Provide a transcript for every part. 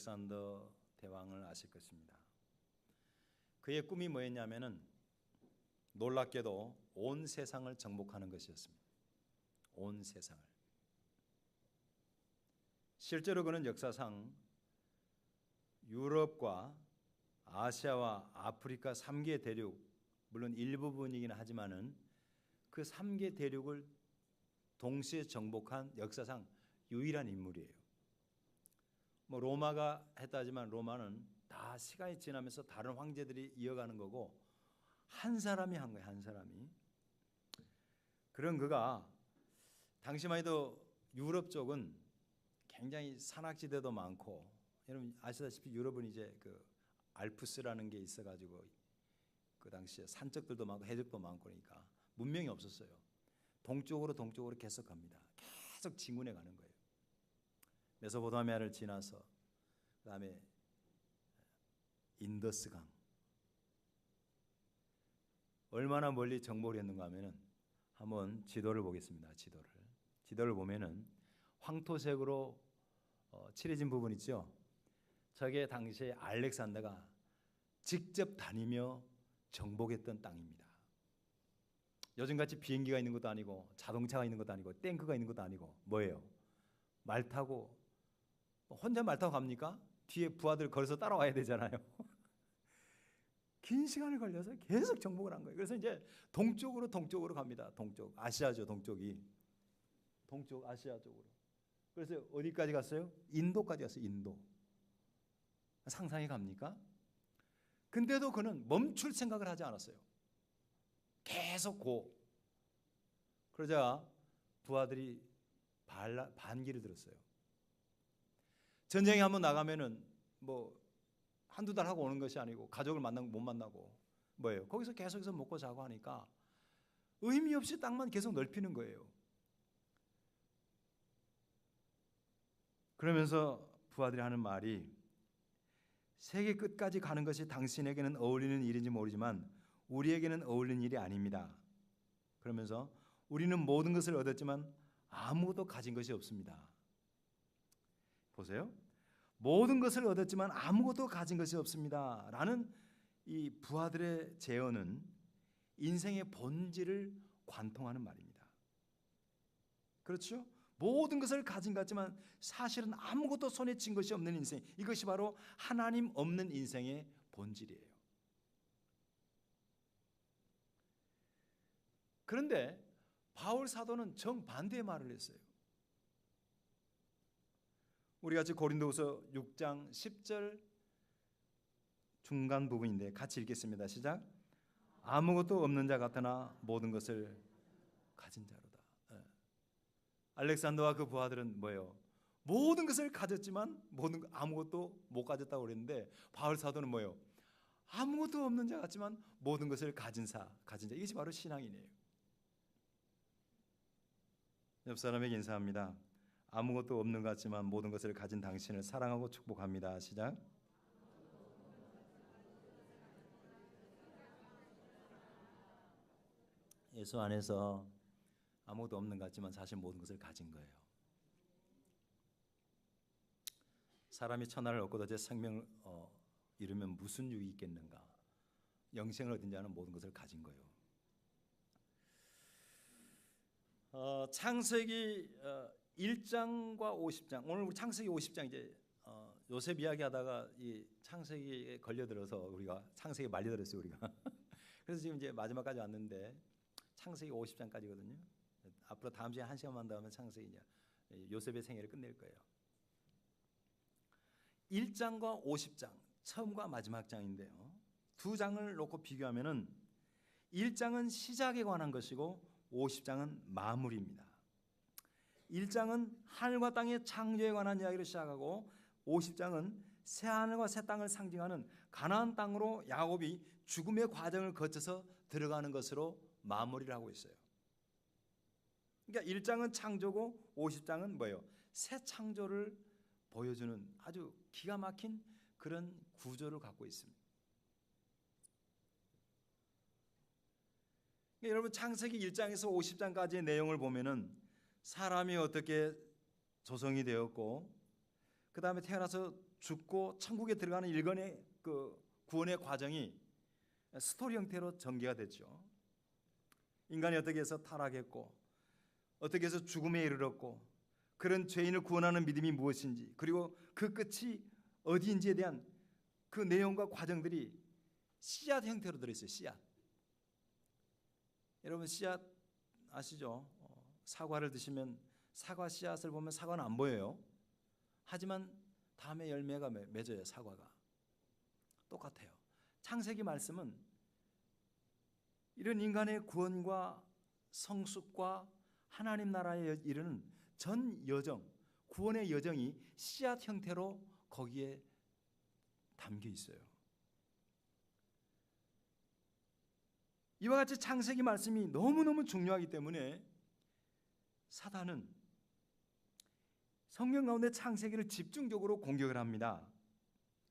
알렉산더 대왕을 아실 것입니다. 그의 꿈이 뭐였냐면은 놀랍게도 온 세상을 정복하는 것이었습니다. 온 세상을. 실제로 그는 역사상 유럽과 아시아와 아프리카 3개 대륙, 물론 일부분이긴 하지만은 그 3개 대륙을 동시에 정복한 역사상 유일한 인물이에요. 뭐 로마가 했다지만 로마는 다 시간이 지나면서 다른 황제들이 이어가는 거고 한 사람이 한 거예요. 한 사람이. 그런 그가 당시만 해도 유럽 쪽은 굉장히 산악지대도 많고, 여러분 아시다시피 유럽은 이제 그 알프스라는 게 있어가지고 그 당시에 산적들도 많고 해적도 많고 그러니까 문명이 없었어요. 동쪽으로 계속 갑니다. 계속 진군해 가는 거예요. 메소포타미아를 지나서 그 다음에 인더스강, 얼마나 멀리 정복을 했는가 하면은 한번 지도를 보겠습니다. 지도를 보면은 황토색으로 칠해진 부분 있죠. 저게 당시에 알렉산더가 직접 다니며 정복했던 땅입니다. 요즘같이 비행기가 있는 것도 아니고 자동차가 있는 것도 아니고 탱크가 있는 것도 아니고 뭐예요? 말 타고, 혼자 말 타고 갑니까? 뒤에 부하들 걸어서 따라와야 되잖아요. 긴 시간을 걸려서 계속 정복을 한 거예요. 그래서 이제 동쪽으로 갑니다. 동쪽, 아시아죠. 동쪽 아시아 쪽으로. 그래서 어디까지 갔어요? 인도까지 갔어요. 인도. 상상이 갑니까? 근데도 그는 멈출 생각을 하지 않았어요. 계속 그러자 부하들이 반기를 들었어요. 전쟁에 한번 나가면은 뭐 한두 달 하고 오는 것이 아니고 가족을 못 만나고 뭐예요? 거기서 계속해서 먹고 자고 하니까 의미 없이 땅만 계속 넓히는 거예요. 그러면서 부하들이 하는 말이, 세계 끝까지 가는 것이 당신에게는 어울리는 일인지 모르지만 우리에게는 어울리는 일이 아닙니다. 그러면서 우리는 모든 것을 얻었지만 아무것도 가진 것이 없습니다. 보세요. 모든 것을 얻었지만 아무것도 가진 것이 없습니다. 라는 이 부하들의 제언은 인생의 본질을 관통하는 말입니다. 그렇죠? 모든 것을 가진 것 같지만 사실은 아무것도 손에 쥔 것이 없는 인생, 이것이 바로 하나님 없는 인생의 본질이에요. 그런데 바울 사도는 정반대의 말을 했어요. 우리 같이 고린도후서 6장 10절 중간 부분인데 같이 읽겠습니다. 시작. 아무것도 없는 자 같으나 모든 것을 가진 자로다. 알렉산더와 그 부하들은 뭐예요? 모든 것을 가졌지만 아무것도 못 가졌다고 그랬는데 바울 사도는 뭐예요? 아무것도 없는 자 같지만 모든 것을 가진 자. 이것이 바로 신앙이네요. 옆 사람에게 인사합니다. 아무것도 없는 것 같지만 모든 것을 가진 당신을 사랑하고 축복합니다. 시작. 예수 안에서 아무것도 없는 것 같지만 사실 모든 것을 가진 거예요. 사람이 천하를 얻고도 제 생명을 잃으면 무슨 유익이 있겠는가? 영생을 얻은 자는 모든 것을 가진 거예요. 창세기 1장과 50장, 오늘 우리 창세기 50장 이제 요셉 이야기하다가 이 창세기에 걸려들어서 우리가 창세기에 말려들었어요 우리가. 그래서 지금 이제 마지막까지 왔는데 창세기 50장까지거든요. 앞으로 다음 주에 1시간만 더 하면 창세기 요셉의 생애를 끝낼 거예요. 1장과 50장, 처음과 마지막 장인데요. 두 장을 놓고 비교하면은 1장은 시작에 관한 것이고 50장은 마무리입니다. 1장은 하늘과 땅의 창조에 관한 이야기를 시작하고 50장은 새 하늘과 새 땅을 상징하는 가나안 땅으로 야곱이 죽음의 과정을 거쳐서 들어가는 것으로 마무리를 하고 있어요. 그러니까 1장은 창조고 50장은 뭐예요? 새 창조를 보여주는 아주 기가 막힌 그런 구조를 갖고 있습니다. 그러니까 여러분 창세기 1장에서 50장까지의 내용을 보면은 사람이 어떻게 조성이 되었고 그 다음에 태어나서 죽고 천국에 들어가는 일련의 그 구원의 과정이 스토리 형태로 전개가 됐죠. 인간이 어떻게 해서 타락했고 어떻게 해서 죽음에 이르렀고 그런 죄인을 구원하는 믿음이 무엇인지 그리고 그 끝이 어디인지에 대한 그 내용과 과정들이 씨앗 형태로 들어있어요. 씨앗. 여러분 씨앗 아시죠? 사과를 드시면 사과 씨앗을 보면 사과는 안 보여요. 하지만 다음에 열매가 맺어요. 사과가. 똑같아요. 창세기 말씀은 이런 인간의 구원과 성숙과 하나님 나라에 이르는 전 여정, 구원의 여정이 씨앗 형태로 거기에 담겨 있어요. 이와 같이 창세기 말씀이 너무너무 중요하기 때문에 사단은 성경 가운데 창세기를 집중적으로 공격을 합니다.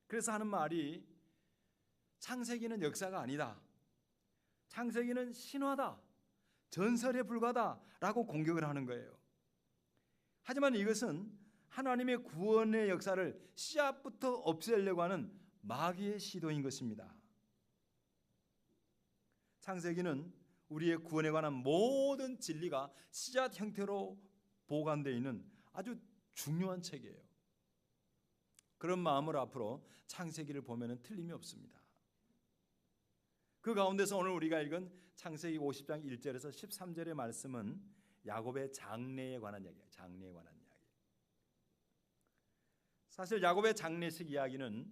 그래서 하는 말이 창세기는 역사가 아니다. 창세기는 신화다. 전설에 불과하다라고 공격을 하는 거예요. 하지만 이것은 하나님의 구원의 역사를 씨앗부터 없애려고 하는 마귀의 시도인 것입니다. 창세기는 우리의 구원에 관한 모든 진리가 씨앗 형태로 보관되어 있는 아주 중요한 책이에요. 그런 마음으로 앞으로 창세기를 보면 틀림이 없습니다. 그 가운데서 오늘 우리가 읽은 창세기 50장 1절에서 13절의 말씀은 야곱의 장래에 관한 이야기예요. 장래에 관한 이야기. 사실 야곱의 장례식 이야기는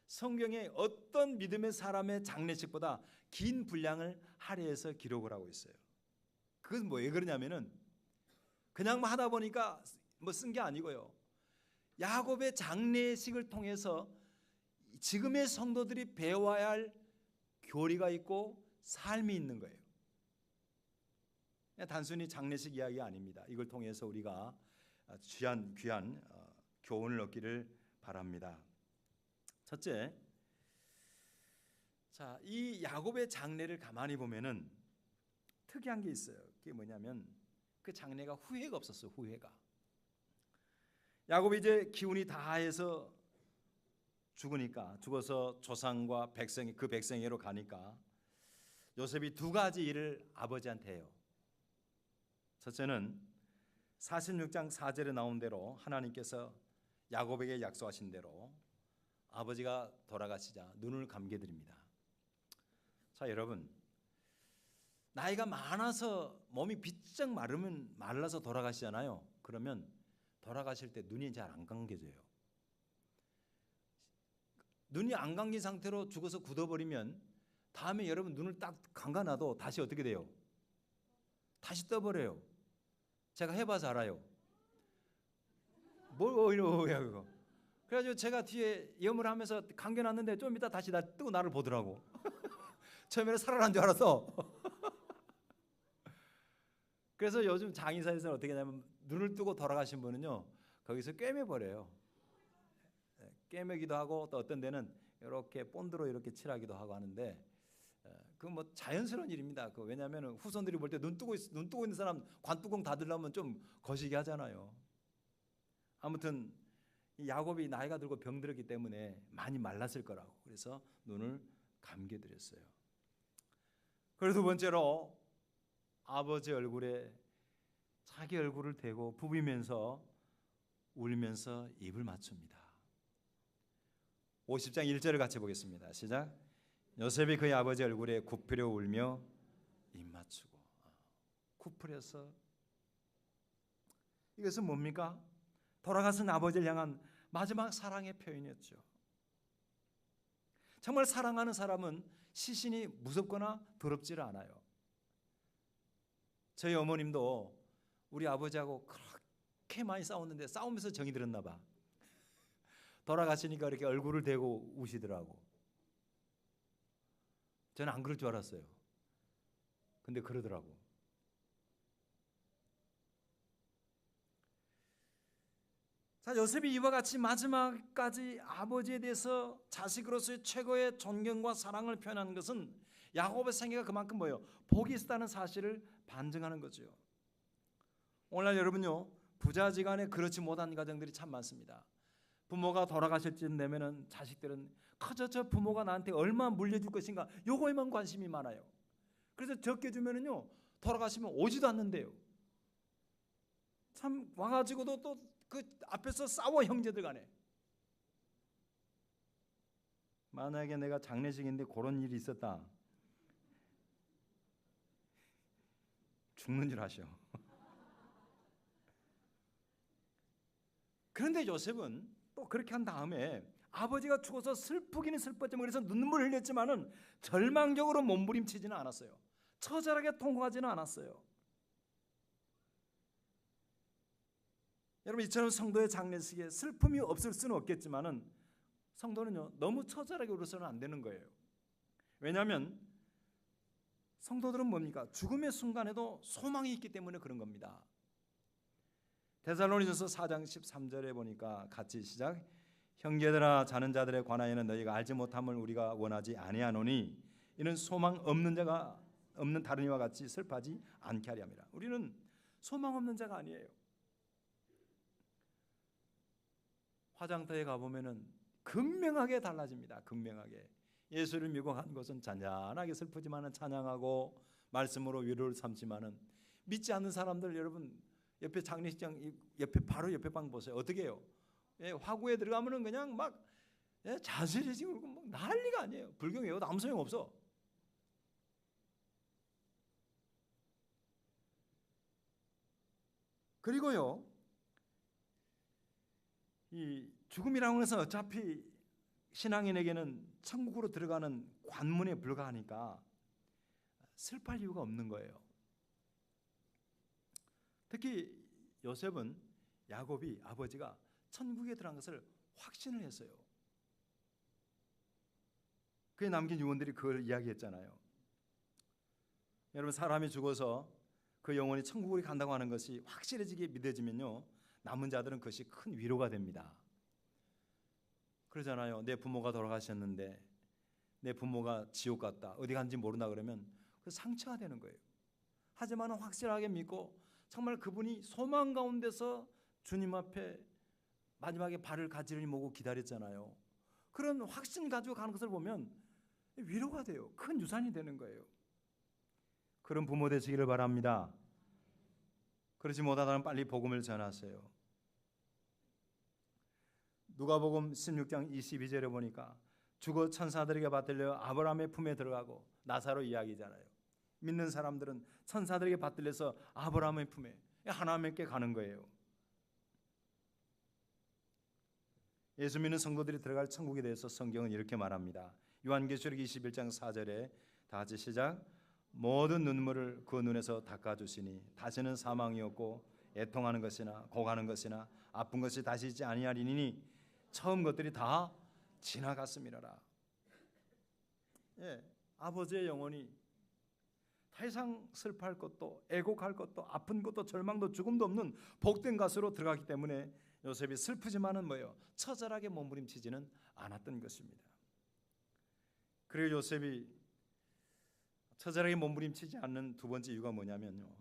성경의 어떤 믿음의 사람의 장례식보다 긴 분량을 할애해서 기록을 하고 있어요. 그건 왜 그러냐면은 그냥 하다 보니까 쓴 게 아니고요. 야곱의 장례식을 통해서 지금의 성도들이 배워야 할 교리가 있고 삶이 있는 거예요. 단순히 장례식 이야기가 아닙니다. 이걸 통해서 우리가 귀한 교훈을 얻기를 바랍니다. 첫째, 자, 이 야곱의 장례를 가만히 보면은 특이한 게 있어요. 그게 뭐냐면 그 장례가 후회가 없었어요. 후회가. 야곱이 이제 기운이 다해서 죽어서 조상과 백성이 그 백성에게로 가니까 요셉이 두 가지 일을 아버지한테 해요. 첫째는 46장 4절에 나온 대로 하나님께서 야곱에게 약속하신 대로 아버지가 돌아가시자 눈을 감게 드립니다. 자, 여러분, 나이가 많아서 몸이 비쩍 말라서 돌아가시잖아요. 그러면 돌아가실 때 눈이 잘 안 감겨져요. 눈이 안 감긴 상태로 죽어서 굳어버리면 다음에 여러분 눈을 딱 감가놔도 다시 어떻게 돼요? 다시 떠버려요. 제가 해봐서 알아요. 뭘 오히려 그거. 그래가지고 제가 뒤에 염을 하면서 감겨놨는데 좀 이따 다시 뜨고 나를 보더라고. 처음에는 살아난 줄 알았어. 그래서 요즘 장의사에서는 어떻게 하냐면 눈을 뜨고 돌아가신 분은요 거기서 꿰매버려요. 꿰매기도 하고 또 어떤 데는 이렇게 본드로 이렇게 칠하기도 하고 하는데 그건 뭐 자연스러운 일입니다. 왜냐하면 후손들이 볼 때 눈 뜨고 있는 사람 관뚜껑 닫으려면 좀 거시기 하잖아요. 아무튼 이 야곱이 나이가 들고 병들었기 때문에 많이 말랐을 거라고 그래서 눈을 감겨드렸어요. 그리고 두 번째로 아버지 얼굴에 자기 얼굴을 대고 부비면서 울면서 입을 맞춥니다. 50장 1절을 같이 보겠습니다. 시작. 요셉이 그의 아버지 얼굴에 굽히려 울며 입 맞추고. 굽히려서 이것은 뭡니까? 돌아가신 아버지를 향한 마지막 사랑의 표현이었죠. 정말 사랑하는 사람은 시신이 무섭거나 더럽지를 않아요. 저희 어머님도 우리 아버지하고 그렇게 많이 싸웠는데 싸우면서 정이 들었나 봐. 돌아가시니까 이렇게 얼굴을 대고 우시더라고. 저는 안 그럴 줄 알았어요. 근데 그러더라고. 자, 요셉이 이와 같이 마지막까지 아버지에 대해서 자식으로서의 최고의 존경과 사랑을 표현하는 것은 야곱의 생애가 그만큼 뭐예요? 복이 있다는 사실을 반증하는 거죠. 오늘날 여러분요 부자지간에 그렇지 못한 가정들이 참 많습니다. 부모가 돌아가실 쯤 되면은 자식들은 커져 저 부모가 나한테 얼마 물려줄 것인가 요거에만 관심이 많아요. 그래서 적게 주면은요 돌아가시면 오지도 않는데요. 참 와가지고도 또 그 앞에서 싸워 형제들 간에. 만약에 내가 장례식인데 그런 일이 있었다. 죽는 줄 아셔. 그런데 요셉은 또 그렇게 한 다음에 아버지가 죽어서 슬프기는 슬펐지만 그래서 눈물을 흘렸지만은 절망적으로 몸부림치지는 않았어요. 처절하게 통곡하지는 않았어요. 여러분 이처럼 성도의 장례식에 슬픔이 없을 수는 없겠지만은 성도는요 너무 처절하게 울어서는 안 되는 거예요. 왜냐하면 성도들은 뭡니까? 죽음의 순간에도 소망이 있기 때문에 그런 겁니다. 데살로니전서 4장 13절에 보니까 같이 시작. 형제들아 자는 자들에 관하여는 너희가 알지 못함을 우리가 원하지 아니하노니 이는 소망 없는 자가 없는 다른 이와 같이 슬퍼하지 않게 하려 함이라. 우리는 소망 없는 자가 아니에요. 화장터에 가보면은 극명하게 달라집니다. 극명하게. 예수를 믿고 간 것은 잔잔하게 슬프지만은 찬양하고 말씀으로 위로를 삼지만은 믿지 않는 사람들 여러분 옆에 장례식장 옆에 바로 옆에 방 보세요. 어떻게 해요? 예, 화구에 들어가면은 그냥 막 자세히 울고 막 난리가 아니에요. 불경 외워도 아무 소용 없어. 그리고요, 이 죽음이라는 것은 어차피 신앙인에게는 천국으로 들어가는 관문에 불과하니까 슬퍼할 이유가 없는 거예요. 특히 요셉은 야곱이 아버지가 천국에 들어간 것을 확신을 했어요. 그에 남긴 유언들이 그걸 이야기했잖아요. 여러분 사람이 죽어서 그 영혼이 천국으로 간다고 하는 것이 확실해지게 믿어지면요 남은 자들은 그것이 큰 위로가 됩니다. 그러잖아요. 내 부모가 돌아가셨는데 내 부모가 지옥 갔다 어디 간지 모른다 그러면 그 상처가 되는 거예요. 하지만 확실하게 믿고 정말 그분이 소망 가운데서 주님 앞에 마지막에 발을 가지런히 모고 기다렸잖아요. 그런 확신 가지고 가는 것을 보면 위로가 돼요. 큰 유산이 되는 거예요. 그런 부모 되시기를 바랍니다. 그러지 못하다면 빨리 복음을 전하세요. 누가복음 16장 22절에 보니까 죽어 천사들에게 받들려 아브라함의 품에 들어가고 나사로 이야기잖아요. 믿는 사람들은 천사들에게 받들려서 아브라함의 품에 하나님께 가는 거예요. 예수 믿는 성도들이 들어갈 천국에 대해서 성경은 이렇게 말합니다. 요한계시록 21장 4절에 다 같이 시작. 모든 눈물을 그 눈에서 닦아주시니 다시는 사망이 없고 애통하는 것이나 고가는 것이나 아픈 것이 다시 있지 아니하리니 처음 것들이 다 지나갔음이라라. 예, 아버지의 영혼이 더 이상 슬퍼할 것도 애곡할 것도 아픈 것도 절망도 죽음도 없는 복된 것으로 들어가기 때문에 요셉이 슬프지만은 뭐예요? 처절하게 몸부림치지는 않았던 것입니다. 그리고 요셉이 처절하게 몸부림치지 않는 두 번째 이유가 뭐냐면요.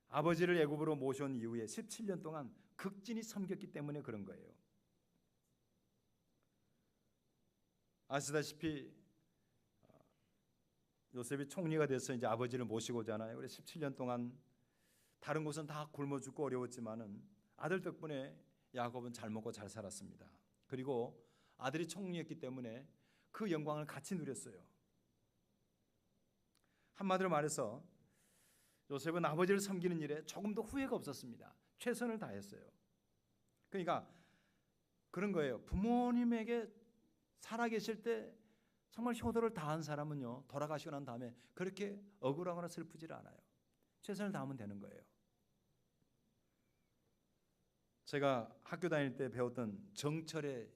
아버지를 애굽으로 모셔온 이후에 17년 동안 극진히 섬겼기 때문에 그런 거예요. 아시다시피 요셉이 총리가 돼서 이제 아버지를 모시고잖아요. 그래서 17년 동안 다른 곳은 다 굶어 죽고 어려웠지만은 아들 덕분에 야곱은 잘 먹고 잘 살았습니다. 그리고 아들이 총리였기 때문에 그 영광을 같이 누렸어요. 한마디로 말해서 요셉은 아버지를 섬기는 일에 조금도 후회가 없었습니다. 최선을 다했어요. 그러니까 그런 거예요. 부모님에게 살아계실 때 정말 효도를 다한 사람은요 돌아가시고 난 다음에 그렇게 억울하거나 슬프지 않아요. 최선을 다하면 되는 거예요. 제가 학교 다닐 때 배웠던 정철의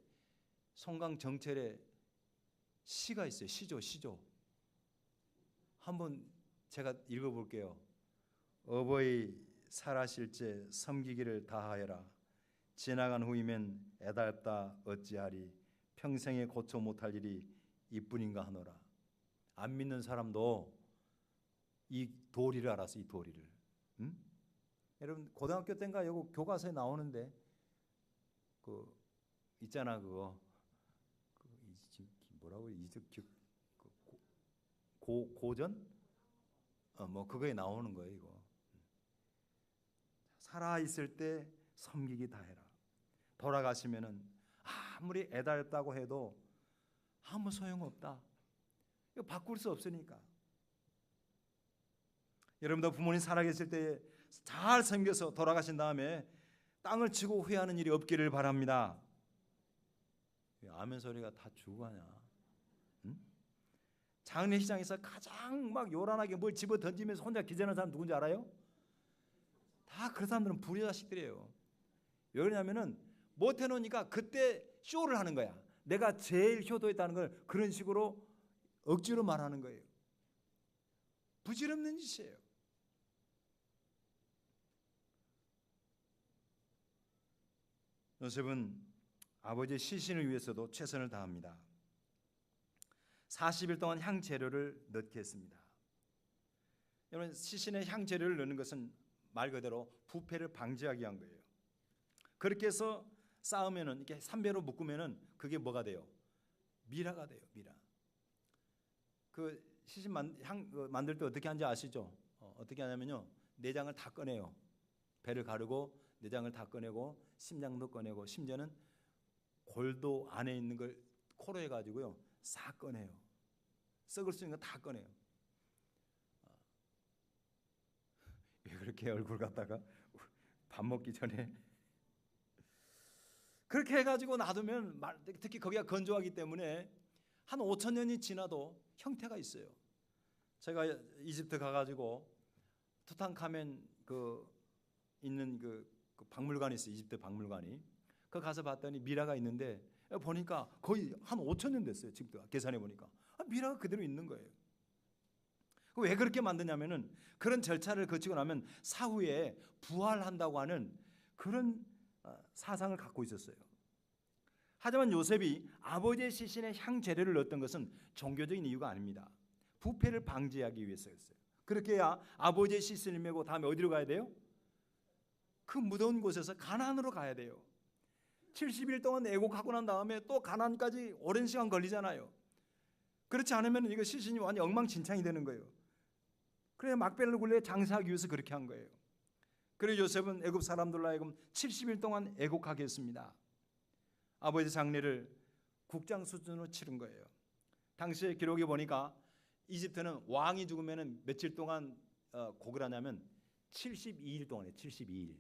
송강 정철의 시가 있어요. 시조. 한번 제가 읽어볼게요. 어버이 살아실제 섬기기를 다하여라. 지나간 후이면 애달다 어찌하리. 평생에 고쳐 못할 일이 이뿐인가 하노라. 안 믿는 사람도 이 도리를 알았어. 이 도리를. 응? 여러분 고등학교 때인가 요거 교과서에 나오는데 그 있잖아 그거 뭐라고 이적 고전 뭐 그거에 나오는 거예요. 이거 살아 있을 때 섬기기 다해라. 돌아가시면은 아무리 애달다고 해도 아무 소용없다. 이거 바꿀 수 없으니까. 여러분도 부모님 살아계실 때 잘 섬겨서 돌아가신 다음에 땅을 치고 후회하는 일이 없기를 바랍니다. 아멘 소리가 다 죽어가냐? 응? 장례식장에서 가장 막 요란하게 뭘 집어 던지면서 혼자 기절하는 사람 누군지 알아요? 다 그런 사람들은 불효자식들이에요. 왜 그러냐면은 못 해놓으니까 그때 쇼를 하는 거야. 내가 제일 효도했다는 걸 그런 식으로 억지로 말하는 거예요. 부질없는 짓이에요. 요셉은 아버지의 시신을 위해서도 최선을 다합니다. 40일 동안 향재료를 넣게 했습니다. 여러분 시신에 향재료를 넣는 것은 말 그대로 부패를 방지하기 위한 거예요. 그렇게 해서 쌓으면은 이렇게 삼배로 묶으면은 그게 뭐가 돼요? 미라가 돼요. 미라. 그 시신 만들 때 어떻게 하는지 아시죠? 어떻게 하냐면요. 내장을 다 꺼내요. 배를 가르고 내장을 다 꺼내고 심장도 꺼내고 심지어는 골도 안에 있는 걸 코로 해가지고요 싹 꺼내요. 썩을 수 있는 거 다 꺼내요. 왜 그렇게 얼굴 갖다가 밥 먹기 전에 그렇게 해가지고 놔두면 특히 거기가 건조하기 때문에 한 5,000년이 지나도 형태가 있어요. 제가 이집트 가가지고 투탕카멘 그 있는 그 박물관이 있어요. 이집트 박물관이. 그 가서 봤더니 미라가 있는데 보니까 거의 한 5,000년 됐어요. 지금 계산해 보니까 미라가 그대로 있는 거예요. 왜 그렇게 만드냐면은 그런 절차를 거치고 나면 사후에 부활한다고 하는 그런 사상을 갖고 있었어요. 하지만 요셉이 아버지의 시신에 향재료를 넣었던 것은 종교적인 이유가 아닙니다. 부패를 방지하기 위해서였어요. 그렇게 해야 아버지의 시신을 메고 다음에 어디로 가야 돼요? 그 무더운 곳에서 가나안으로 가야 돼요. 70일 동안 애곡하고 난 다음에 또 가나안까지 오랜 시간 걸리잖아요. 그렇지 않으면 이거 시신이 완전 엉망진창이 되는 거예요. 그래서 막벨을 굴려 장사하기 위해서 그렇게 한 거예요. 그래서 요셉은 애굽 사람들로 하여금 70일 동안 애곡하게 했습니다. 아버지 장례를 국장 수준으로 치른 거예요. 당시에 기록에 보니까 이집트는 왕이 죽으면 며칠 동안 곡을 하냐면 72일 동안에 72일.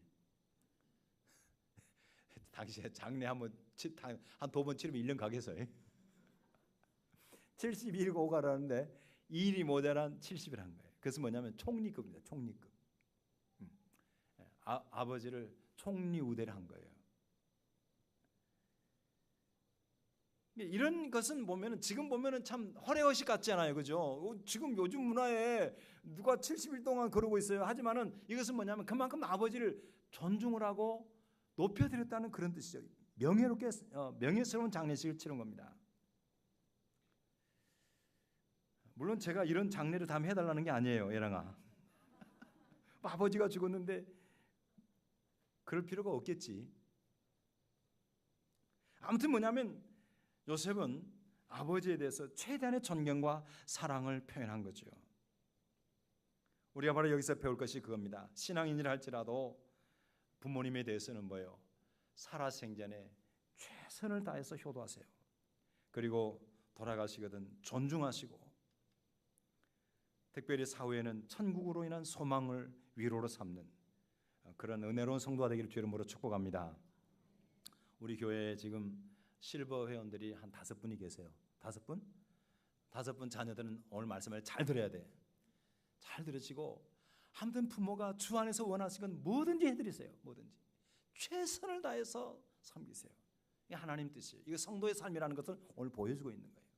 당시에 장례 한 두 번 치르면 1년 가겠어요. 72일 고가라는데 2일이 모자란 70일 한 거예요. 그래서 뭐냐면 총리급입니다. 총리급. 아버지를 총리 우대를 한 거예요. 이런 것은 보면은 지금 보면은 참 허례허식 같지 않아요, 그죠? 지금 요즘 문화에 누가 70일 동안 그러고 있어요. 하지만은 이것은 뭐냐면 그만큼 아버지를 존중을 하고 높여드렸다는 그런 뜻이죠. 명예스러운 장례식을 치른 겁니다. 물론 제가 이런 장례를 다 해달라는 게 아니에요, 예랑아. 아버지가 죽었는데 그럴 필요가 없겠지. 아무튼 뭐냐면 요셉은 아버지에 대해서 최대한의 존경과 사랑을 표현한 거죠. 우리가 바로 여기서 배울 것이 그겁니다. 신앙인이라 할지라도 부모님에 대해서는 뭐예요? 살아생전에 최선을 다해서 효도하세요. 그리고 돌아가시거든 존중하시고, 특별히 사후에는 천국으로 인한 소망을 위로로 삼는 그런 은혜로운 성도가 되기를 주의 이름으로 축복합니다. 우리 교회에 지금 실버 회원들이 한 5분이 계세요. 5분? 5분 자녀들은 오늘 말씀을 잘 들어야 돼. 잘 들으시고 아무튼 부모가 주 안에서 원하시건 뭐든지 해드리세요. 뭐든지 최선을 다해서 섬기세요. 이게 하나님 뜻이에요. 이거 성도의 삶이라는 것을 오늘 보여주고 있는 거예요.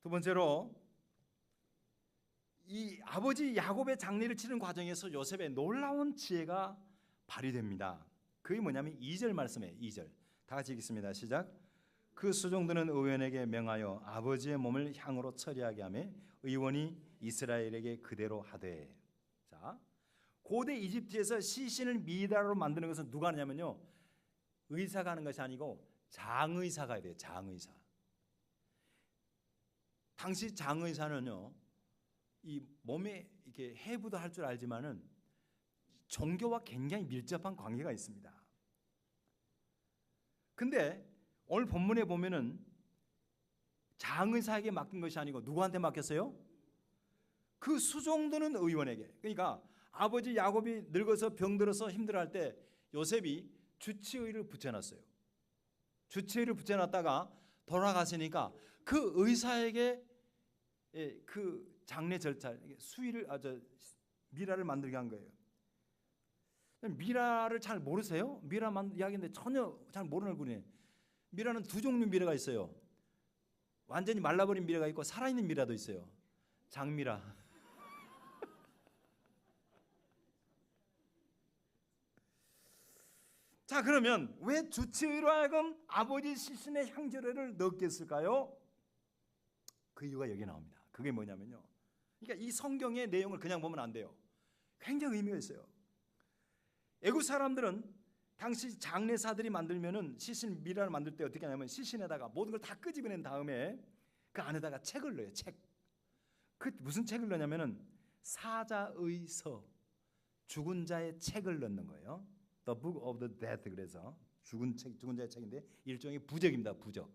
두 번째로 이 아버지 야곱의 장례를 치르는 과정에서 요셉의 놀라운 지혜가 발휘됩니다. 그게 뭐냐면 2절 말씀이에요. 2절 다 같이 읽겠습니다. 시작. 그 수종들은 의원에게 명하여 아버지의 몸을 향으로 처리하게 하며 의원이 이스라엘에게 그대로 하되. 자, 고대 이집트에서 시신을 미라로 만드는 것은 누가 하냐면요, 의사가 하는 것이 아니고 장의사가 해야 돼요. 장의사. 당시 장의사는요, 이 몸에 이렇게 해부도 할 줄 알지만은 종교와 굉장히 밀접한 관계가 있습니다. 근데 오늘 본문에 보면은 장의사에게 맡긴 것이 아니고 누구한테 맡겼어요? 그 수종드는 의원에게. 그러니까 아버지 야곱이 늙어서 병들어서 힘들어할 때 요셉이 주치의를 붙여놨어요. 주치의를 붙여놨다가 돌아가시니까 그 의사에게 그 장례 절차, 수의를 미라를 만들게 한 거예요. 미라를 잘 모르세요? 미라 이야기인데 전혀 잘 모르는 분이에요. 미라는 두 종류 미라가 있어요. 완전히 말라버린 미라가 있고 살아있는 미라도 있어요. 장미라. 자, 그러면 왜 주치의로 하여금 아버지 시신의 향재료를 넣겠을까요? 그 이유가 여기 나옵니다. 그게 뭐냐면요, 그러니까 이 성경의 내용을 그냥 보면 안 돼요. 굉장히 의미가 있어요. 애국 사람들은 당시 장례사들이 만들면은 시신 미라를 만들 때 어떻게 하냐면 시신에다가 모든 걸 다 끄집어낸 다음에 그 안에다가 책을 넣어요. 책. 그 무슨 책을 넣냐면은 사자의 서, 죽은 자의 책을 넣는 거예요. The Book of the Dead. 그래서 죽은 자의 책인데 일종의 부적입니다. 부적.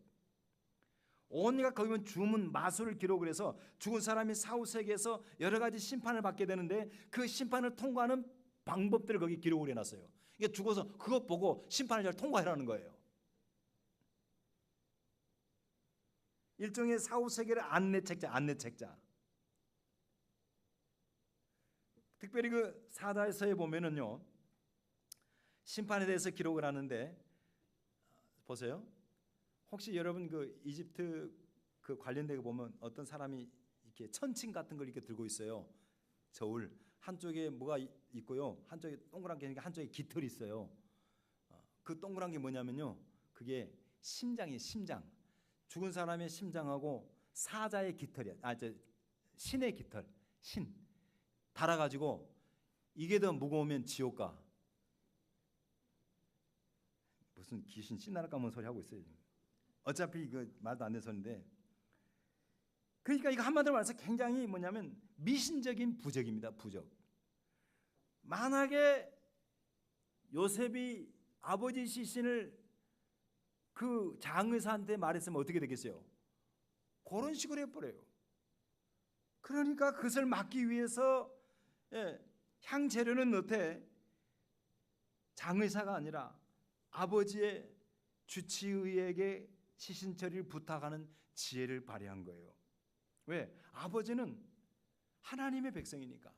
온갖 거기 보면 주문 마술을 기록을 해서 죽은 사람이 사후세계에서 여러 가지 심판을 받게 되는데 그 심판을 통과하는 방법들을 거기 기록을 해놨어요. 이게 죽어서 그것 보고 심판을 잘 통과해라는 거예요. 일종의 사후세계를 안내책자. 특별히 그 사자에서에 보면은요, 심판에 대해서 기록을 하는데 보세요. 혹시 여러분 그 이집트 그 관련되게 보면 어떤 사람이 이렇게 천칭 같은 걸 이렇게 들고 있어요. 저울 한쪽에 뭐가 있고요, 한쪽에 동그란 게 있으니까 한쪽에 깃털이 있어요. 그 동그란 게 뭐냐면요, 그게 심장이에요. 심장. 죽은 사람의 심장하고 사자의 깃털이야. 신의 깃털, 신 달아가지고 이게 더 무거우면 지옥 가. 무슨 귀신 신나라 까먹은 소리 하고 있어요. 어차피 이거 말도 안 되는 소리인데, 그러니까 이거 한마디로 말해서 굉장히 뭐냐면 미신적인 부적입니다. 부적. 만약에 요셉이 아버지 시신을 그 장의사한테 말했으면 어떻게 되겠어요? 그런 식으로 해버려요. 그러니까 그것을 막기 위해서 향재료는 어때? 장의사가 아니라 아버지의 주치의에게 시신 처리를 부탁하는 지혜를 발휘한 거예요. 왜? 아버지는 하나님의 백성이니까.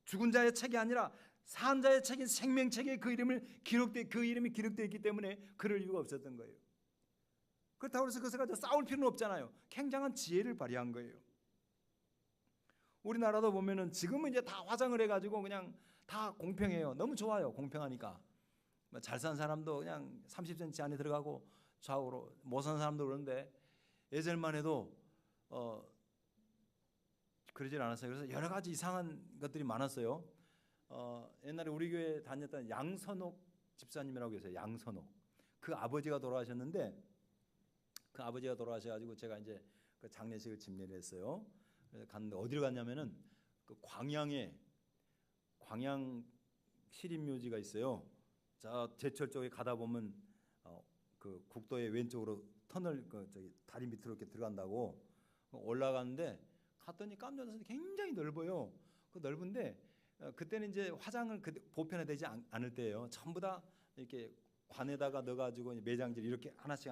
죽은 자의 책이 아니라 산 자의 책인 생명책에 그 이름이 기록되어 있기 때문에 그럴 이유가 없었던 거예요. 그렇다고 해서 그것을 가지고 싸울 필요는 없잖아요. 굉장한 지혜를 발휘한 거예요. 우리나라도 보면은 지금은 이제 다 화장을 해가지고 그냥 다 공평해요. 너무 좋아요. 공평하니까. 잘 산 사람도 그냥 30cm 안에 들어가고 좌우로 못 산 사람도 그런데 예전만 해도 그러질 않았어요. 그래서 여러 가지 이상한 것들이 많았어요. 옛날에 우리 교회 다녔던 양선옥 집사님이라고 계세요. 양선옥. 그 아버지가 돌아가셨는데 그 아버지가 돌아가셔가지고 제가 이제 그 장례식을 집례를 했어요. 그래서 갔는데 어디를 갔냐면은 그 광양 시립묘지가 있어요. 자, 제철 쪽에 가다 보면 그 국도의 왼쪽으로 터널 다리 밑으로 이렇게 들어간다고 올라가는데 갔더니 깜짝 놀라서 굉장히 넓어요. 그 넓은데 그때는 이제 화장을 보편화되지 않을 때예요. 전부 다 이렇게 관에다가 넣어가지고 매장질 이렇게 하나씩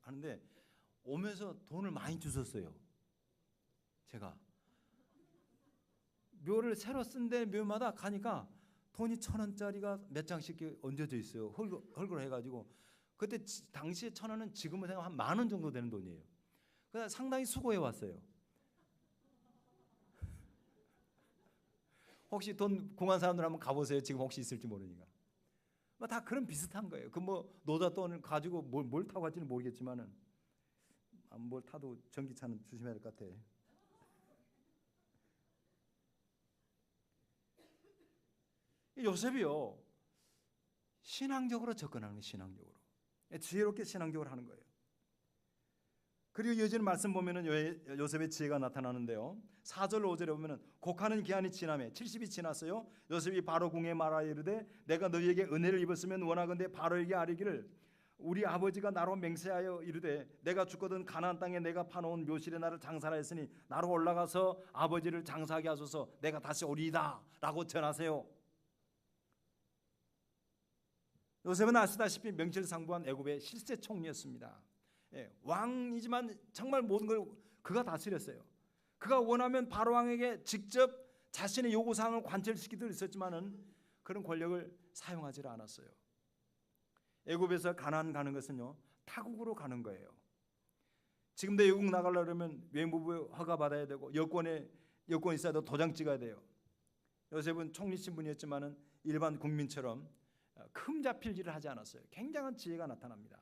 하는데 오면서 돈을 많이 주셨어요. 제가 묘를 새로 쓴데 묘마다 가니까 돈이 1,000원짜리가 몇 장씩 얹어져 있어요. 헐걸 해가지고 그때 당시에 1,000원은 지금은 생각하면 한 10,000원 정도 되는 돈이에요. 그래서 상당히 수고해 왔어요. 혹시 돈 공한 사람들 한번 가보세요. 지금 혹시 있을지 모르니까. 다 그런 비슷한 거예요. 그 뭐 노자 돈을 가지고 뭘 타고 갈지는 모르겠지만은 뭘 타도 전기차는 조심해야 될 것 같아. 요셉이요, 신앙적으로 접근하는 거예요. 신앙적으로 지혜롭게 신앙적으로 하는 거예요. 그리고 이어지는 말씀 보면은 요셉의 지혜가 나타나는데요. 4절 5절에 보면은 곡하는 기한이 지나매 70이 지났어요. 요셉이 바로 궁에 말하여 이르되 내가 너희에게 은혜를 입었으면 원하건대 바로에게 아뢰기를 우리 아버지가 나로 맹세하여 이르되 내가 죽거든 가나안 땅에 내가 파놓은 묘실에 나를 장사라 했으니 나로 올라가서 아버지를 장사하게 하소서 내가 다시 오리이다 라고 전하세요. 요셉은 아시다시피 명실상부한 애굽의 실세 총리였습니다. 왕이지만 정말 모든 걸 그가 다스렸어요. 그가 원하면 바로 왕에게 직접 자신의 요구사항을 관철시키기도 있었지만은 그런 권력을 사용하지 않았어요. 애굽에서 가나안 가는 것은요, 타국으로 가는 거예요. 지금도 외국 나가려면 외무부에 허가 받아야 되고 여권이 있어야 돼, 도장 찍어야 돼요. 요셉은 총리 신분이었지만은 일반 국민처럼 흠잡힐 일을 하지 않았어요. 굉장한 지혜가 나타납니다.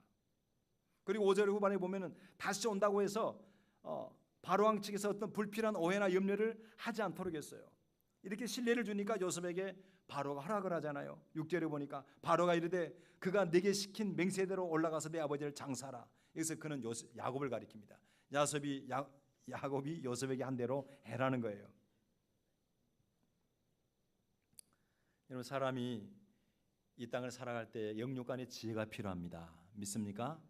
그리고 5절 후반에 보면은 다시 온다고 해서 바로왕 측에서 어떤 불필요한 오해나 염려를 하지 않도록 했어요. 이렇게 신뢰를 주니까 요셉에게 바로가 허락을 하잖아요. 6절에 보니까 바로가 이르되 그가 내게 시킨 맹세대로 올라가서 내 아버지를 장사하라. 여기서 그는 야곱을 가리킵니다. 야곱이 요셉에게 한 대로 해라는 거예요. 여러분, 사람이 이 땅을 살아갈 때 영육간의 지혜가 필요합니다. 믿습니까?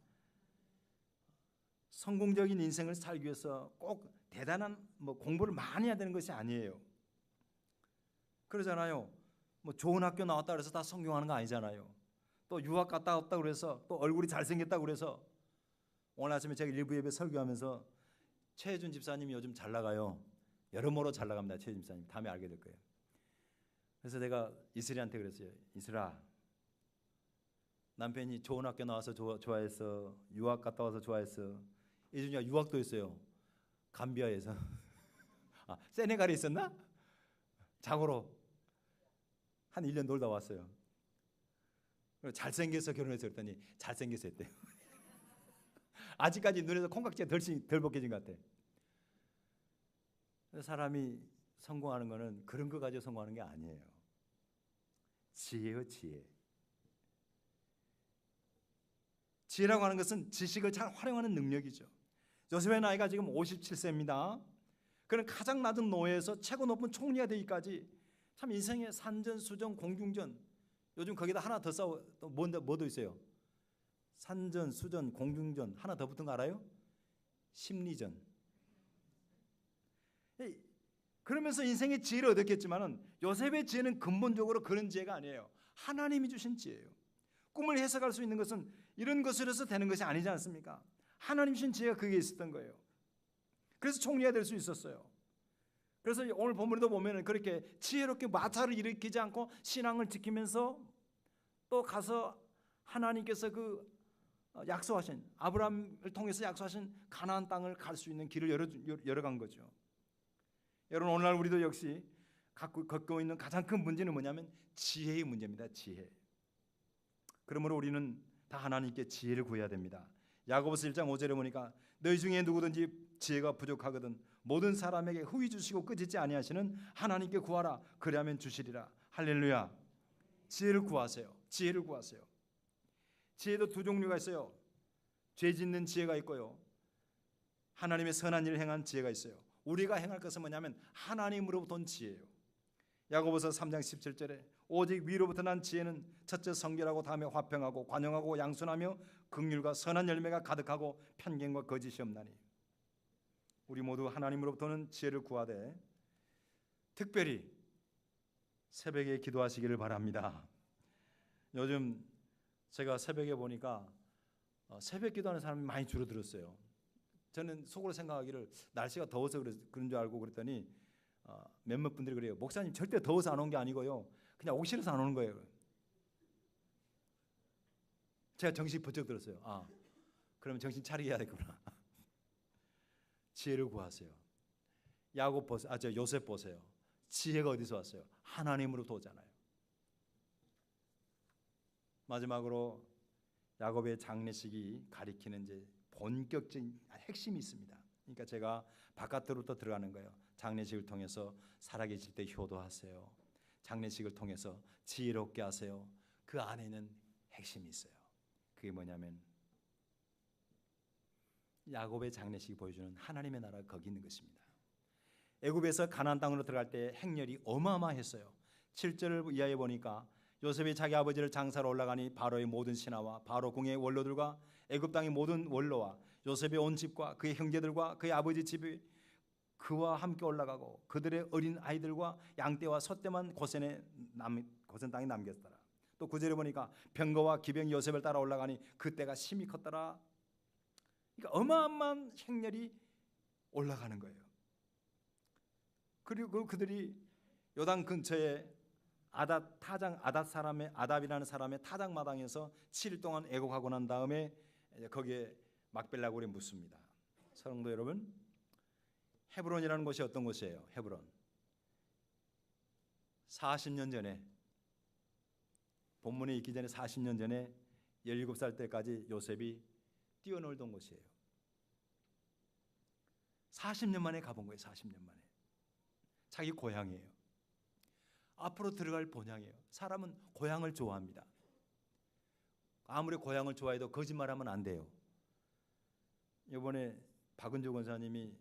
성공적인 인생을 살기 위해서 꼭 대단한 공부를 많이 해야 되는 것이 아니에요. 그러잖아요. 좋은 학교 나왔다 그래서 다 성공하는 거 아니잖아요. 또 유학 갔다 왔다 그래서 또 얼굴이 잘생겼다 그래서 오늘 아침에 제가 일부 예배 설교하면서 최혜준 집사님이 요즘 잘 나가요. 여러모로 잘 나갑니다. 최혜준 집사님 다음에 알게 될 거예요. 그래서 내가 이슬이한테 그랬어요. 이슬아, 남편이 좋은 학교 나와서 좋아했어. 유학 갔다 와서 좋아했어. 예준이가 유학도 했어요. 감비아에서. 세네갈에 있었나? 장으로 한 1년 놀다 왔어요. 잘생겨서 결혼해서 그랬더니 잘생겨서 했대요. 아직까지 눈에서 콩깍지가 덜 벗겨진 것 같아. 사람이 성공하는 거는 그런 거 가지고 성공하는 게 아니에요. 지혜요, 지혜. 지혜라고 하는 것은 지식을 잘 활용하는 능력이죠. 요셉의 나이가 지금 57세입니다. 그는 가장 낮은 노예에서 최고 높은 총리가 되기까지 참 인생의 산전수전 공중전, 요즘 거기다 하나 더 싸워 또 뭐도 있어요. 산전, 수전, 공중전 하나 더 붙은 거 알아요? 심리전. 그러면서 인생의 지혜를 얻었겠지만은 요셉의 지혜는 근본적으로 그런 지혜가 아니에요. 하나님이 주신 지혜예요. 꿈을 해석할 수 있는 것은 이런 것으로서 되는 것이 아니지 않습니까? 하나님 주신 지혜가 그게 있었던 거예요. 그래서 총리가 될 수 있었어요. 그래서 오늘 본문에도 보면은 그렇게 지혜롭게 마차를 일으키지 않고 신앙을 지키면서 또 가서 하나님께서 그 약속하신 아브라함을 통해서 약속하신 가나안 땅을 갈 수 있는 길을 열어간 거죠. 여러분, 오늘날 우리도 역시 겪고 있는 가장 큰 문제는 뭐냐면 지혜의 문제입니다. 지혜. 그러므로 우리는 다 하나님께 지혜를 구해야 됩니다. 야고보서 1장 5절에 보니까 너희 중에 누구든지 지혜가 부족하거든 모든 사람에게 후히 주시고 끊이지 아니하시는 하나님께 구하라. 그리하면 주시리라. 할렐루야. 지혜를 구하세요. 지혜를 구하세요. 지혜도 두 종류가 있어요. 죄 짓는 지혜가 있고요, 하나님의 선한 일을 행한 지혜가 있어요. 우리가 행할 것은 뭐냐면 하나님으로부터 온 지혜예요. 야고보서 3장 17절에 오직 위로부터 난 지혜는 첫째 성결하고 다음에 화평하고 관용하고 양순하며 긍휼과 선한 열매가 가득하고 편견과 거짓이 없나니. 우리 모두 하나님으로부터는 지혜를 구하되 특별히 새벽에 기도하시기를 바랍니다. 요즘 제가 새벽에 보니까 새벽 기도하는 사람이 많이 줄어들었어요. 저는 속으로 생각하기를 날씨가 더워서 그런 줄 알고 그랬더니 몇몇 분들이 그래요. 목사님 절대 더워서 안 온 게 아니고요, 그냥 오기 싫어서 안 오는 거예요. 제가 정신 번쩍 들었어요. 그러면 정신 차리게 해야 되구나. 지혜를 구하세요. 요셉 보세요. 지혜가 어디서 왔어요? 하나님으로부터 오잖아요. 마지막으로 야곱의 장례식이 가리키는 이제 본격적인 핵심이 있습니다. 그러니까 제가 바깥으로부터 들어가는 거예요. 장례식을 통해서 살아계실 때 효도하세요. 장례식을 통해서 지혜롭게 하세요. 그 안에는 핵심이 있어요. 그게 뭐냐면 야곱의 장례식이 보여주는 하나님의 나라가 거기 있는 것입니다. 애굽에서 가나안 땅으로 들어갈 때 행렬이 어마어마했어요. 7절 이하에 보니까 요셉이 자기 아버지를 장사로 올라가니 바로의 모든 신하와 바로 궁의 원로들과 애굽 땅의 모든 원로와 요셉의 온 집과 그의 형제들과 그의 아버지 집이 그와 함께 올라가고 그들의 어린 아이들과 양떼와 소떼만 고센 땅에 남겼더라. 또 9절에 보니까 병거와 기병이 요셉을 따라 올라가니 그때가 심히 컸더라. 그러니까 어마어마한 행렬이 올라가는 거예요. 그리고 그들이 요단 근처에 아답이라는 사람의 타작마당에서 7일 동안 애곡하고 난 다음에 거기에 막벨라굴에 묻습니다. 성도 여러분, 헤브론이라는 곳이 어떤 곳이에요? 헤브론 40년 전에, 본문에 있기 전에 40년 전에 17살 때까지 요셉이 뛰어놀던 곳이에요. 40년 만에 가본 거예요. 40년 만에. 자기 고향이에요. 앞으로 들어갈 본향이에요. 사람은 고향을 좋아합니다. 아무리 고향을 좋아해도 거짓말하면 안 돼요. 이번에 박은주 권사님이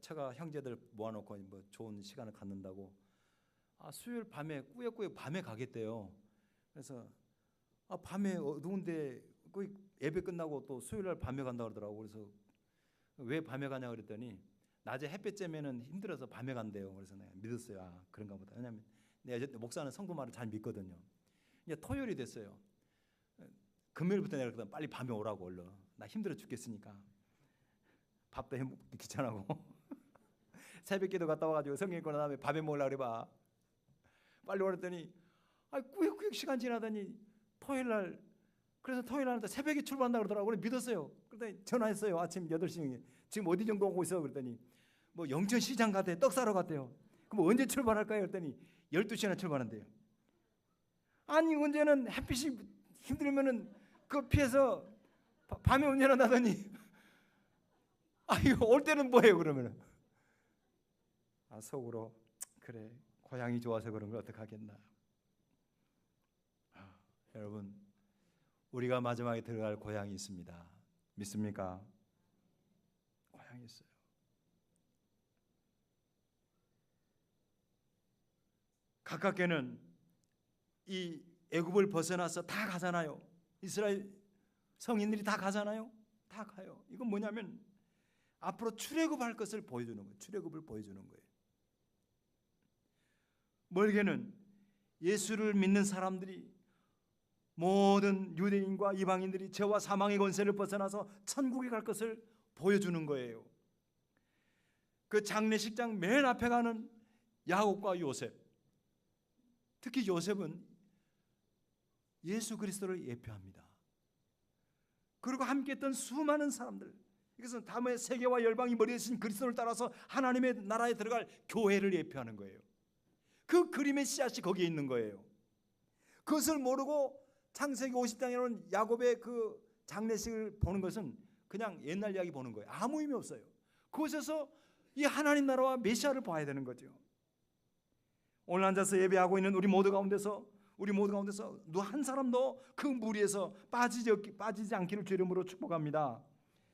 처가 형제들 모아놓고 뭐 좋은 시간을 갖는다고 수요일 밤에 꾸역꾸역 밤에 가겠대요. 그래서 밤에 어두운데 예배 끝나고 또 수요일 날 밤에 간다 그러더라고. 그래서 왜 밤에 가냐 그랬더니 낮에 햇볕 쬐면은 힘들어서 밤에 간대요. 그래서 내가 믿었어요. 그런가 보다. 왜냐하면 내가 목사는 성도 말을 잘 믿거든요. 이제 토요일이 됐어요. 금요일부터 내가 그랬더니 빨리 밤에 오라고 얼른. 나 힘들어 죽겠으니까. 밥도 해 먹기 귀찮아고. 새벽기도 갔다 와가지고 성경 읽고 난 다음에 밥에 먹으려고 그래봐. 빨리 오랬더니 꾸역꾸역 시간 지나더니 토요일 날, 그래서 토요일 날 새벽에 출발한다 그러더라고. 그래 믿었어요. 그랬더니 전화했어요. 아침 8시 지금 어디 정도 오고 있어? 그랬더니 뭐 영천시장 갔대요. 떡 사러 갔대요. 그럼 언제 출발할까요? 그랬더니 12시나 출발한대요. 아니 언제는 햇빛이 힘들면은 그 피해서 밤에 운전한다더니 이거 올 때는 뭐예요 그러면은? 속으로 그래 고향이 좋아서 그런 걸 어떡하겠나. 여러분, 우리가 마지막에 들어갈 고향이 있습니다. 믿습니까? 고향이 있어요. 가깝게는 이 애굽을 벗어나서 다 가잖아요. 이스라엘 성인들이 다 가잖아요. 다 가요. 이건 뭐냐면 앞으로 출애굽할 것을 보여주는 거예요. 출애굽을 보여주는 거예요. 멀게는 예수를 믿는 사람들이 모든 유대인과 이방인들이 죄와 사망의 권세를 벗어나서 천국에 갈 것을 보여주는 거예요. 그 장례식장 맨 앞에 가는 야곱과 요셉, 특히 요셉은 예수 그리스도를 예표합니다. 그리고 함께했던 수많은 사람들, 이것은 다음에 세계와 열방이 머리에 신 그리스도를 따라서 하나님의 나라에 들어갈 교회를 예표하는 거예요. 그 그림의 씨앗이 거기에 있는 거예요. 그것을 모르고 창세기 50장에 나오는 야곱의 그 장례식을 보는 것은 그냥 옛날 이야기 보는 거예요. 아무 의미 없어요. 그곳에서 이 하나님 나라와 메시아를 봐야 되는 거죠. 오늘 앉아서 예배하고 있는 우리 모두 가운데서 누 한 사람도 그 무리에서 빠지지 않기를 주 이름으로 축복합니다.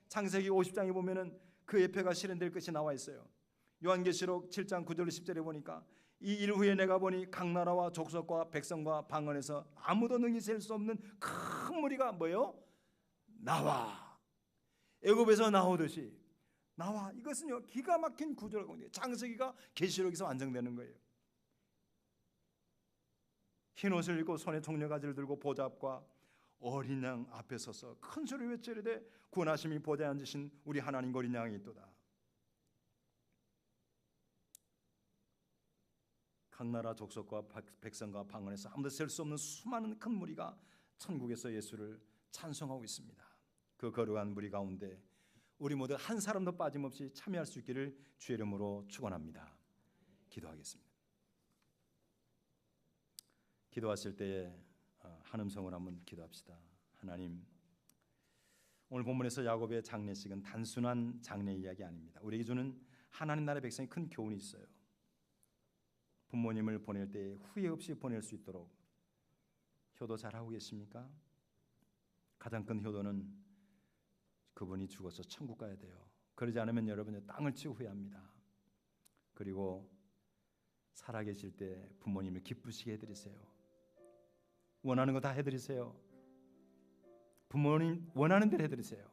창세기 50장에 보면은 그 예표가 실현될 것이 나와 있어요. 요한계시록 7장 9절 10절에 보니까 이 일 후에 내가 보니 각 나라와 족속과 백성과 방언에서 아무도 능히 셀 수 없는 큰 무리가 뭐요? 나와. 애굽에서 나오듯이 나와. 이것은요 기가 막힌 구조라고. 창세기가 계시록에서 완성되는 거예요. 흰 옷을 입고 손에 종려가지를 들고 보좌 앞과 어린 양 앞에 서서 큰 소리 외치리되 구원하심이 보좌에 앉으신 우리 하나님 어린 양이 있도다. 각 나라 족속과 백성과 방언에서 아무도 셀 수 없는 수많은 큰 무리가 천국에서 예수를 찬송하고 있습니다. 그 거룩한 무리 가운데 우리 모두 한 사람도 빠짐없이 참여할 수 있기를 주의 이름으로 축원합니다. 기도하겠습니다. 기도하실 때에 한 음성으로 한번 기도합시다. 하나님, 오늘 본문에서 야곱의 장례식은 단순한 장례 이야기 아닙니다. 우리에게 주는 하나님 나라의 백성이 큰 교훈이 있어요. 부모님을 보낼 때 후회 없이 보낼 수 있도록 효도 잘하고 계십니까? 가장 큰 효도는 그분이 죽어서 천국 가야 돼요. 그러지 않으면 여러분은 땅을 치고 후회합니다. 그리고 살아계실 때 부모님을 기쁘시게 해드리세요. 원하는 거 다 해드리세요. 부모님 원하는 대로 해드리세요.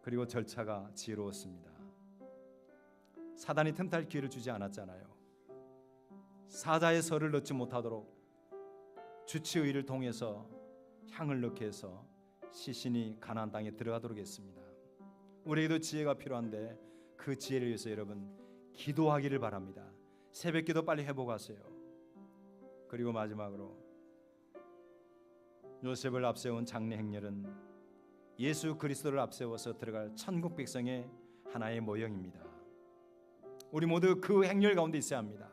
그리고 절차가 지혜로웠습니다. 사단이 틈탈 기회를 주지 않았잖아요. 사자의 설을 넣지 못하도록 주치의를 통해서 향을 넣게 해서 시신이 가나안 땅에 들어가도록 했습니다. 우리에게도 지혜가 필요한데 그 지혜를 위해서 여러분 기도하기를 바랍니다. 새벽기도 빨리 회복하세요. 그리고 마지막으로 요셉을 앞세운 장례 행렬은 예수 그리스도를 앞세워서 들어갈 천국 백성의 하나의 모형입니다. 우리 모두 그 행렬 가운데 있어야 합니다.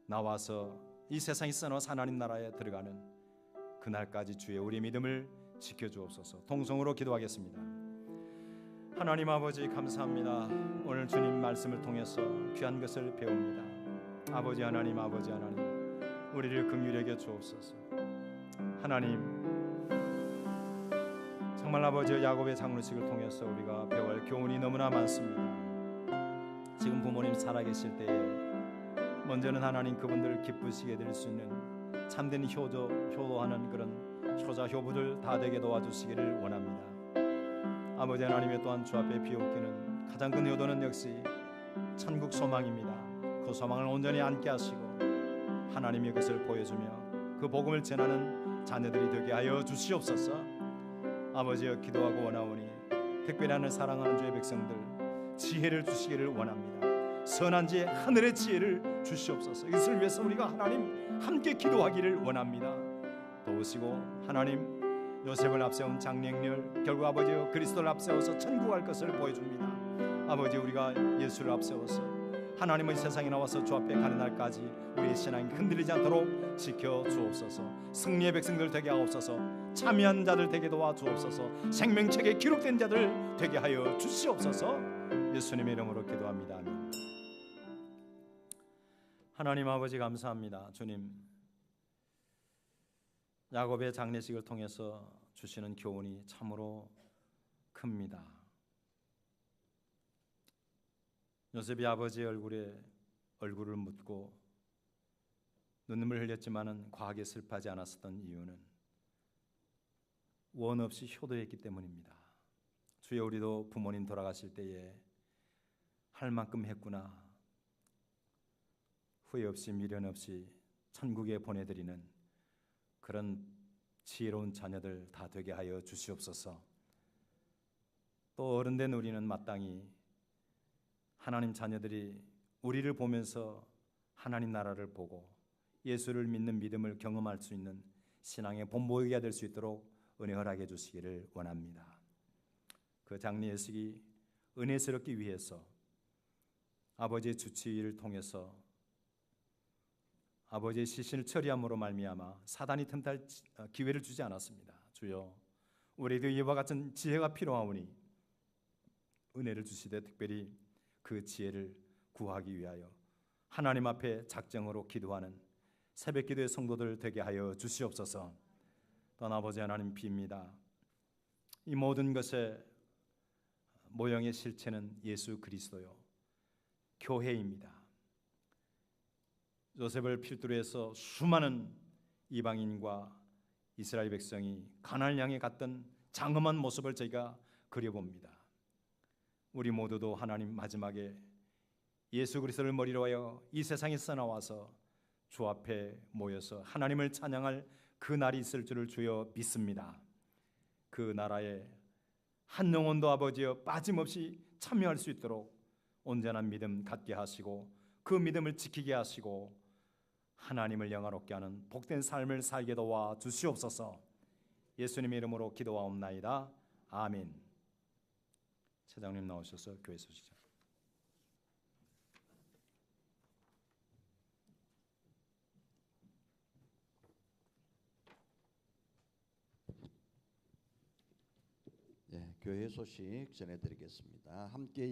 나와서 이 세상에 써놓은 하나님 나라에 들어가는 그날까지 주의 우리 믿음을 지켜주옵소서. 통성으로 기도하겠습니다. 하나님 아버지 감사합니다. 오늘 주님 말씀을 통해서 귀한 것을 배웁니다. 아버지 하나님, 아버지 하나님, 우리를 긍휼히 여겨 주옵소서. 하나님, 정말 아버지 야곱의 장례식을 통해서 우리가 배울 교훈이 너무나 많습니다. 지금 부모님 살아계실 때에 먼저는 하나님 그분들을 기쁘시게 될 수 있는 참된 효도하는 그런 효자 효부들 다 되게 도와주시기를 원합니다. 아버지 하나님의 또한 주 앞에 비웃기는 가장 큰 효도는 역시 천국 소망입니다. 그 소망을 온전히 안게 하시고 하나님의 것을 보여주며 그 복음을 전하는 자녀들이 되게 하여 주시옵소서. 아버지여 기도하고 원하오니 특별히 하늘 사랑하는 주의 백성들 지혜를 주시기를 원합니다. 선한 지혜, 하늘의 지혜를 주시옵소서. 이것을 위해서 우리가 하나님 함께 기도하기를 원합니다. 도우시고 하나님 요셉을 앞세운 장례행렬 결국 아버지여 그리스도를 앞세워서 천국 갈 것을 보여줍니다. 아버지 우리가 예수를 앞세워서 하나님의 세상에 나와서 주 앞에 가는 날까지 우리의 신앙이 흔들리지 않도록 지켜 주옵소서. 승리의 백성들 되게 하옵소서. 참여한 자들 되게 도와 주옵소서. 생명책에 기록된 자들 되게 하여 주시옵소서. 예수님의 이름으로 기도합니다. 아멘. 하나님 아버지 감사합니다. 주님, 야곱의 장례식을 통해서 주시는 교훈이 참으로 큽니다. 요셉이 아버지의 얼굴을 묻고 눈물을 흘렸지만은 과하게 슬퍼하지 않았었던 이유는 원 없이 효도했기 때문입니다. 주여, 우리도 부모님 돌아가실 때에 할 만큼 했구나, 후회 없이 미련 없이 천국에 보내드리는 그런 지혜로운 자녀들 다 되게 하여 주시옵소서. 또 어른된 우리는 마땅히 하나님 자녀들이 우리를 보면서 하나님 나라를 보고 예수를 믿는 믿음을 경험할 수 있는 신앙의 본보기가 될 수 있도록 은혜 허락해 주시기를 원합니다. 그 장례 예식이 은혜스럽기 위해서 아버지의 주치의를 통해서 아버지의 시신을 처리함으로 말미암아 사단이 틈탈 기회를 주지 않았습니다. 주여, 우리에게 이와 같은 지혜가 필요하오니 은혜를 주시되 특별히 그 지혜를 구하기 위하여 하나님 앞에 작정으로 기도하는 새벽기도의 성도들 되게 하여 주시옵소서. 또한 아버지 하나님 빕니다. 이 모든 것의 모형의 실체는 예수 그리스도요 교회입니다. 요셉을 필두로 해서 수많은 이방인과 이스라엘 백성이 가나안을 향해 갔던 장엄한 모습을 저희가 그려봅니다. 우리 모두도 하나님 마지막에 예수 그리스도를 머리로 하여 이 세상에 써나와서 주 앞에 모여서 하나님을 찬양할 그 날이 있을 줄을 주여 믿습니다. 그 나라에 한 영혼도 아버지여 빠짐없이 참여할 수 있도록 온전한 믿음 갖게 하시고 그 믿음을 지키게 하시고 하나님을 영화롭게 하는 복된 삶을 살게 도와 주시옵소서. 예수님의 이름으로 기도하옵나이다. 아멘. 차장님 나오셔서 교회 소식자. 교회 소식 전해드리겠습니다. 함께